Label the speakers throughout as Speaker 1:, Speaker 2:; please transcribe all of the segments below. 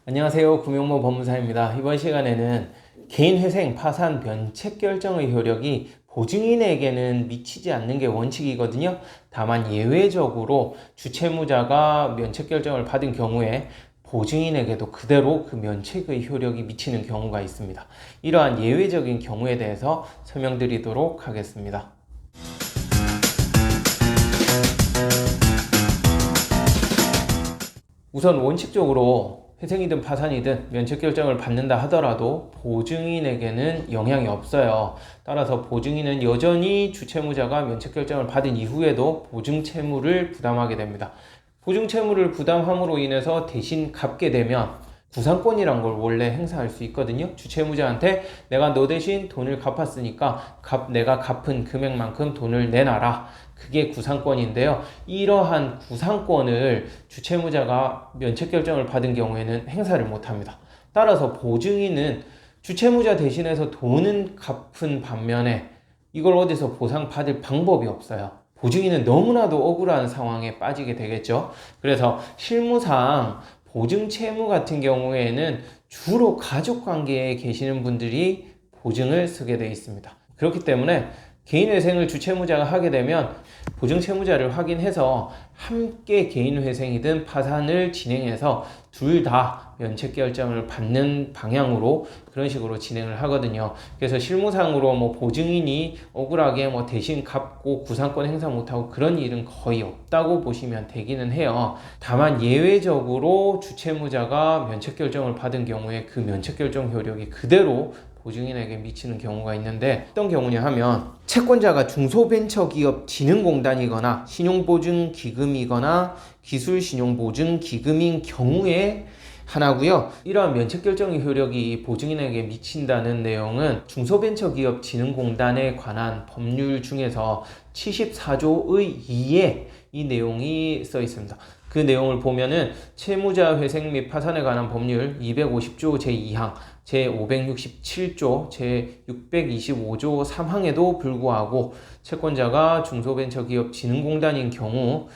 Speaker 1: 안녕하세요. 금용모 법무사입니다. 이번 시간에는 개인회생, 파산, 면책 결정의 효력이 보증인에게는 미치지 않는 게 원칙이거든요. 다만 예외적으로 주채무자가 면책 결정을 받은 경우에 보증인에게도 그대로 그 면책의 효력이 미치는 경우가 있습니다. 이러한 예외적인 경우에 대해서 설명드리도록 하겠습니다. 우선 원칙적으로 회생이든 파산이든 면책 결정을 받는다 하더라도 보증인에게는 영향이 없어요. 따라서 보증인은 여전히 주채무자가 면책 결정을 받은 이후에도 보증채무를 부담하게 됩니다. 보증채무를 부담함으로 인해서 대신 갚게 되면 구상권이란 걸 원래 행사할 수 있거든요. 주채무자한테 내가 너 대신 돈을 갚았으니까 내가 갚은 금액만큼 돈을 내놔라. 그게 구상권인데요. 이러한 구상권을 주채무자가 면책 결정을 받은 경우에는 행사를 못합니다. 따라서 보증인은 주채무자 대신해서 돈은 갚은 반면에 이걸 어디서 보상받을 방법이 없어요. 보증인은 너무나도 억울한 상황에 빠지게 되겠죠. 그래서 실무상 보증채무 같은 경우에는 주로 가족관계에 계시는 분들이 보증을 쓰게 되어 있습니다. 그렇기 때문에 개인회생을 주채무자가 하게 되면 보증채무자를 확인해서 함께 개인회생이든 파산을 진행해서 둘 다 면책결정을 받는 방향으로 그런 식으로 진행을 하거든요. 그래서 실무상으로 보증인이 억울하게 대신 갚고 구상권 행사 못하고 그런 일은 거의 없다고 보시면 되기는 해요. 다만 예외적으로 주채무자가 면책결정을 받은 경우에 그 면책결정 효력이 그대로 보증인에게 미치는 경우가 있는데 어떤 경우냐 하면 채권자가 중소벤처기업진흥공단이거나 신용보증기금이거나 기술신용보증기금인 경우에 하나고요. 이러한 면책결정의 효력이 보증인에게 미친다는 내용은 중소벤처기업진흥공단에 관한 법률 중에서 74조의 2에 이 내용이 써 있습니다. 그 내용을 보면은 채무자 회생 및 파산에 관한 법률 250조 제2항, 제567조, 제625조 3항에도 불구하고 채권자가 중소벤처기업진흥공단인 경우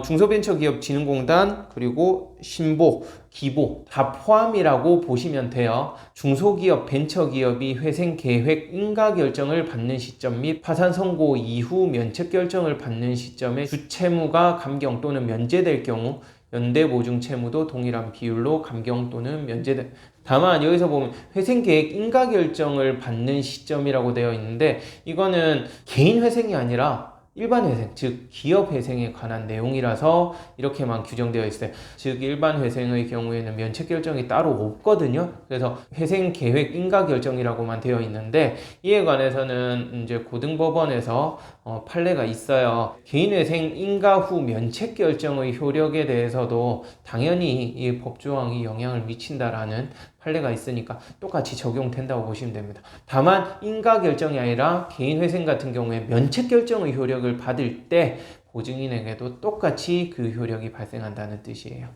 Speaker 1: 중소벤처기업진흥공단 그리고 신보, 기보 다 포함이라고 보시면 돼요. 중소기업, 벤처기업이 회생계획 인가결정을 받는 시점 및 파산 선고 이후 면책결정을 받는 시점에 주채무가 감경 또는 면제될 경우 연대보증채무도 동일한 비율로 감경 또는 면제될. 다만 여기서 보면 회생계획 인가결정을 받는 시점이라고 되어 있는데 이거는 개인 회생이 아니라 일반 회생, 즉 기업 회생에 관한 내용이라서 이렇게만 규정되어 있어요. 즉 일반 회생의 경우에는 면책 결정이 따로 없거든요. 그래서 회생 계획 인가 결정이라고만 되어 있는데 이에 관해서는 이제 고등법원에서 판례가 있어요. 개인 회생 인가 후 면책 결정의 효력에 대해서도 당연히 이 법조항이 영향을 미친다라는 판례가 있으니까 똑같이 적용된다고 보시면 됩니다. 다만 인가 결정이 아니라 개인 회생 같은 경우에 면책 결정의 효력을 받을 때 보증인에게도 똑같이 그 효력이 발생한다는 뜻이에요.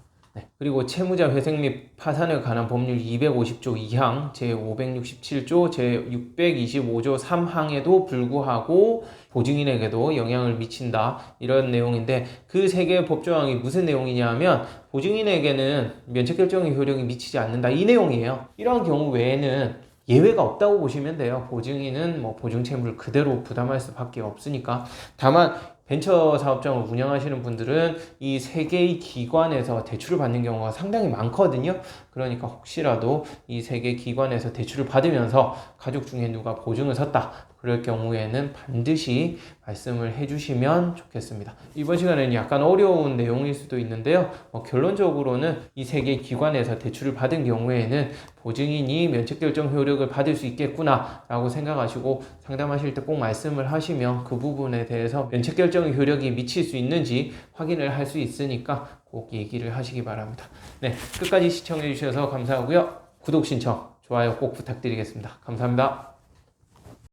Speaker 1: 그리고 채무자 회생 및 파산에 관한 법률 250조 2항, 제567조, 제625조 3항에도 불구하고 보증인에게도 영향을 미친다 이런 내용인데 그 세 개의 법조항이 무슨 내용이냐 하면 보증인에게는 면책결정의 효력이 미치지 않는다 이 내용이에요. 이러한 경우 외에는 예외가 없다고 보시면 돼요. 보증인은 보증채무를 그대로 부담할 수밖에 없으니까. 다만 벤처 사업장을 운영하시는 분들은 이 세 개의 기관에서 대출을 받는 경우가 상당히 많거든요. 그러니까 혹시라도 이 세 개 기관에서 대출을 받으면서 가족 중에 누가 보증을 섰다 그럴 경우에는 반드시 말씀을 해주시면 좋겠습니다. 이번 시간에는 약간 어려운 내용일 수도 있는데요. 결론적으로는 이 세 개 기관에서 대출을 받은 경우에는 보증인이 면책결정 효력을 받을 수 있겠구나 라고 생각하시고 상담하실 때 꼭 말씀을 하시면 그 부분에 대해서 면책결정의 효력이 미칠 수 있는지 확인을 할 수 있으니까 꼭 얘기를 하시기 바랍니다. 끝까지 시청해 주셔서 감사하고요. 구독 신청, 좋아요 꼭 부탁드리겠습니다. 감사합니다.